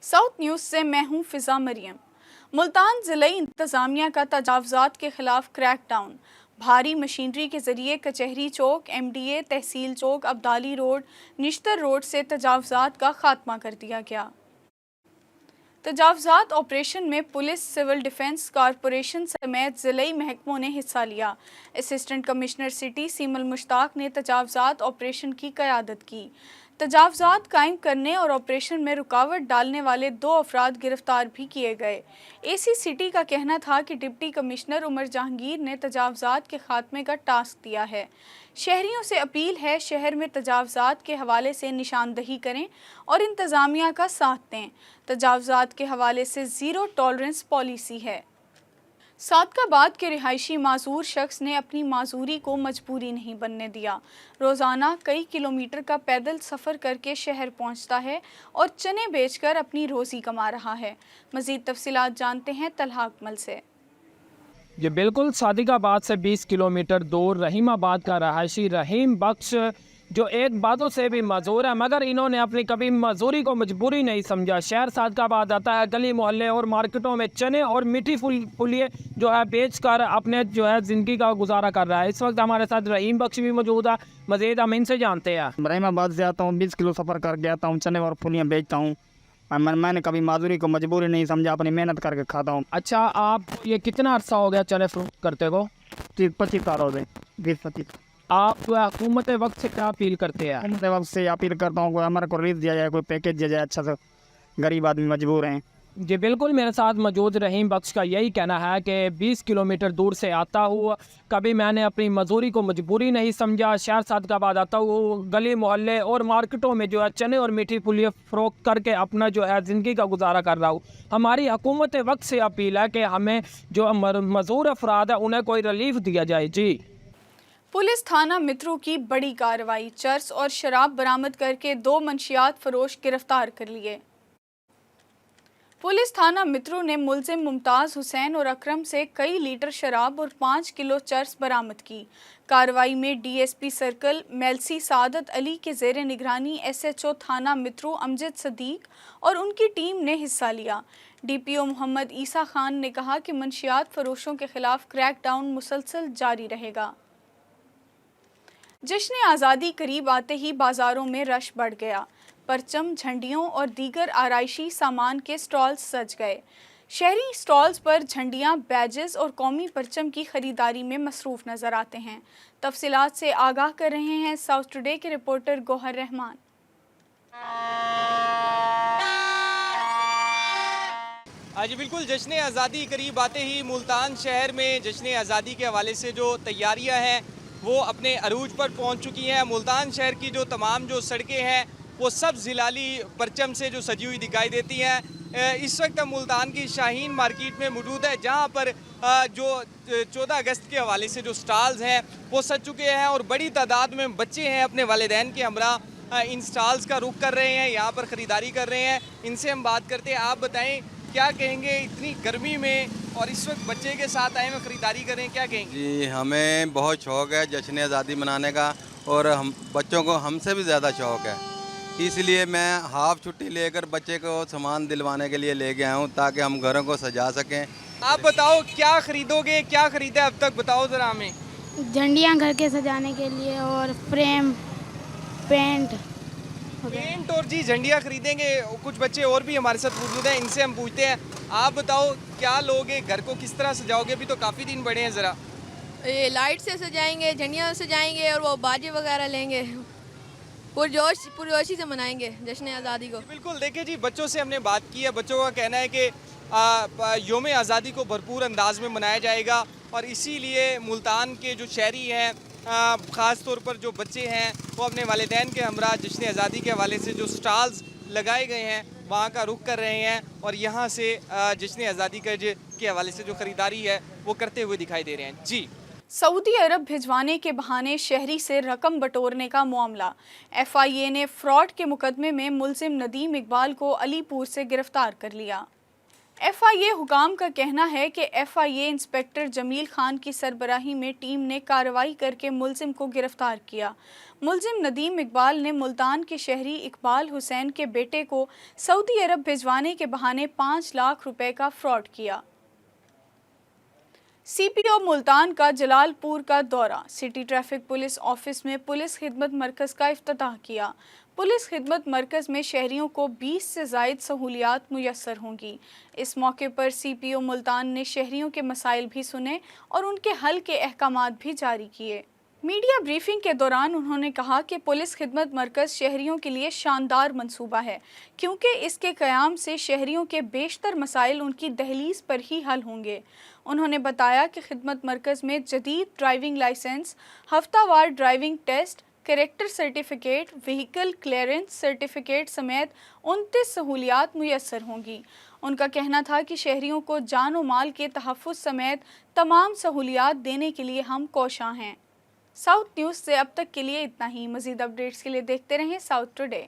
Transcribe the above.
South news से मैं हूं फिजा मरियम। मुल्तान ज़िले इंतज़ामिया का तजावज़ात के खिलाफ क्रैकडाउन। भारी मशीनरी के जरिए कचहरी चौक, MDA, तहसील चौक, अब्दाली रोड, निश्तर रोड से तजावज़ात का खात्मा कर दिया गया। तजावज़ात ऑपरेशन में पुलिस, सिविल डिफेंस कॉरपोरेशन समेत ज़िले महकमों ने हिस्सा लिया। असिस्टेंट कमिश्नर सिटी सीमल मुश्ताक ने तजावज़ात ऑपरेशन की क़यादत की। तजावज़ात कायम करने और ऑपरेशन में रुकावट डालने वाले 2 अफराद गिरफ्तार भी किए गए। AC सिटी का कहना था कि डिप्टी कमिश्नर उमर जहांगीर ने तजावज़ात के खात्मे का टास्क दिया है। शहरियों से अपील है, शहर में तजावज़ात के हवाले से निशानदही करें और इंतज़ामिया का साथ दें। तजावज़ात के हवाले से ज़ीरो टॉलरेंस पॉलिसी है। सादकाबाद के रिहायशी माजूर शख्स ने अपनी माजूरी को मजबूरी नहीं बनने दिया। रोज़ाना कई किलोमीटर का पैदल सफ़र करके शहर पहुंचता है और चने बेचकर अपनी रोज़ी कमा रहा है। मज़ीद तफसीलात जानते हैं तलहा अकमल से। ये बिल्कुल सादिकाबाद से 20 किलोमीटर दूर रहीमाबाद का रहायशी रहीम बख्श जो एक बातों से भी मजूर है, मगर इन्होंने अपनी कभी मजूरी को मजबूरी नहीं समझा। शहर सादकाबाद आता है, गली मोहल्ले और मार्केटों में चने और मीठी फुलिये जो है बेचकर अपने जो है ज़िंदगी का गुजारा कर रहा है। इस वक्त हमारे साथ रहीम बख्श भी मौजूद है। मज़ीद हम इनसे जानते हैं। रहीमाबाद से आता हूँ, 20 किलो सफ़र करके आता हूँ, चने और फुलियाँ बेचता हूँ। मैंने कभी माजूरी को मजबूरी नहीं समझा, अपनी मेहनत करके खाता हूँ। अच्छा, आप ये कितना अर्सा हो गया चने फ्रूट करते को? 25 साल हो गए, 20-25। आप हुकूमत वक्त से क्या अपील करते हैं? हुकूमत वक्त से अपील करता हूँ, कोई हमारे को रिलीफ दिया जाए, कोई पैकेज दिया जाए अच्छा से। गरीब आदमी मजबूर हैं। जी बिल्कुल, मेरे साथ मौजूद रहीम बख्श का यही कहना है कि 20 किलोमीटर दूर से आता हुआ कभी मैंने अपनी मजदूरी को मजबूरी नहीं समझा। शहर सादकाबाद आता हुआ गली मोहल्ले और मार्केटों में जो है चने और मीठी फुलियाँ फ़रोख्त करके अपना जो है ज़िंदगी का गुजारा कर रहा हूँ। हमारी हुकूमत वक्त से अपील है कि हमें जो मजदूर अफराद है उन्हें कोई रिलीफ दिया जाए। जी। पुलिस थाना मित्रू की बड़ी कार्रवाई, चर्स और शराब बरामद करके 2 मंशियात फरोश गिरफ्तार कर लिए। पुलिस थाना मित्रू ने मुलजिम मुमताज़ हुसैन और अकरम से कई लीटर शराब और 5 किलो चर्स बरामद की। कार्रवाई में DSP सर्कल मेलसी सादत अली के ज़ेरे निगरानी SHO थाना मित्रू अमजद सदीक और उनकी टीम ने हिस्सा लिया। DPO मोहम्मद ईसा खान ने कहा कि मंशियात फरोशों के खिलाफ क्रैकडाउन मुसलसल जारी रहेगा। जश्न आज़ादी करीब आते ही बाज़ारों में रश बढ़ गया। परचम, झंडियों और दीगर आराइशी सामान के स्टॉल्स सज गए। शहरी स्टॉल्स पर झंडियां, बैजेस और कौमी परचम की खरीदारी में मसरूफ़ नज़र आते हैं। तफसीलात से आगाह कर रहे हैं साउथ टुडे के रिपोर्टर गौहर रहमान। जी बिल्कुल, जश्न आज़ादी करीब आते ही मुल्तान शहर में जश्न आज़ादी के हवाले से जो तैयारियां हैं वो अपने अरूज पर पहुंच चुकी हैं। मुल्तान शहर की जो तमाम जो सड़कें हैं वो सब ज़िलाली परचम से जो सजी हुई दिखाई देती हैं। इस वक्त हम मुल्तान की शाहीन मार्केट में मौजूद है, जहां पर जो 14 अगस्त के हवाले से जो स्टॉल्स हैं वो सज चुके हैं और बड़ी तादाद में बच्चे हैं अपने वालिदैन के हमरा इन स्टॉल्स का रुख कर रहे हैं, यहाँ पर ख़रीदारी कर रहे हैं। इनसे हम बात करते हैं। आप बताएं, क्या कहेंगे इतनी गर्मी में और इस वक्त बच्चे के साथ आए हुए ख़रीदारी करें, क्या कहेंगे? जी, हमें बहुत शौक़ है जश्न आज़ादी मनाने का और हम बच्चों को हमसे भी ज़्यादा शौक़ है, इसलिए मैं हाफ छुट्टी लेकर बच्चे को सामान दिलवाने के लिए लेके आया हूँ ताकि हम घरों को सजा सकें। आप बताओ क्या ख़रीदोगे, क्या ख़रीदा अब तक, बताओ ज़रा हमें। झंडियाँ घर के सजाने के लिए और फ्रेम, पेंट और जी झंडियाँ खरीदेंगे। कुछ बच्चे और भी हमारे साथ मौजूद हैं, इनसे हम पूछते हैं। आप बताओ क्या लोगे, घर को किस तरह सजाओगे? अभी तो काफ़ी दिन बड़े हैं, ज़रा। ये लाइट से सजाएंगे, झंडियाँ सजाएंगे और वो बाजे वगैरह लेंगे, पुरजोशी से मनाएंगे जश्न आज़ादी को। बिल्कुल, देखिए जी, बच्चों से हमने बात की है। बच्चों का कहना है कि योम आज़ादी को भरपूर अंदाज में मनाया जाएगा और इसीलिए मुल्तान के जो शहरी हैं, ख़ास तौर पर जो बच्चे हैं, वो अपने वालिदैन के हमरा जश्न आज़ादी के हवाले से जो स्टॉल्स लगाए गए हैं वहाँ का रुख कर रहे हैं और यहाँ से जश्न आज़ादी के हवाले से जो ख़रीदारी है वो करते हुए दिखाई दे रहे हैं। जी। सऊदी अरब भिजवाने के बहाने शहरी से रकम बटोरने का मामला। FIA ने फ्रॉड के मुकदमे में मुलजिम नदीम इकबाल को अलीपुर से गिरफ्तार कर लिया। FIA हुकाम का कहना है कि FIA इंस्पेक्टर जमील खान की सरबराही में टीम ने कार्रवाई करके मुलजिम को गिरफ्तार किया। मुलजिम नदीम इकबाल ने मुल्तान के शहरी इकबाल हुसैन के बेटे को सऊदी अरब भिजवाने के बहाने 5 लाख रुपए का फ्रॉड किया। सीपीओ मुल्तान का जलालपुर का दौरा। सिटी ट्रैफिक पुलिस ऑफिस में पुलिस खिदमत मरकज़ का इफ्तिताह किया। पुलिस खिदमत मरकज़ में शहरियों को 20 से ज़ायद सहूलियात मुयस्सर होंगी। इस मौके पर सीपीओ मुल्तान ने शहरियों के मसाइल भी सुने और उनके हल के अहकामात भी जारी किए। मीडिया ब्रीफिंग के दौरान उन्होंने कहा कि पुलिस खिदमत मरकज़ शहरियों के लिए शानदार मंसूबा है, क्योंकि इसके क़याम से शहरियों के बेशतर मसाइल उनकी दहलीज पर ही हल होंगे। उन्होंने बताया कि खिदमत मरकज़ में जदीद ड्राइविंग लाइसेंस, हफ्तावार driving test, character certificate, vehicle clearance certificate समेत 29 सहूलियात मुयस्सर होंगी। उनका कहना था कि शहरियों को जान और माल के तहफ़्फ़ुज़ समेत तमाम सहूलियात देने के लिए हम कोशां हैं। साउथ न्यूज़ से अब तक के लिए इतना ही। मज़ीद अपडेट्स के लिए देखते रहें साउथ टुडे।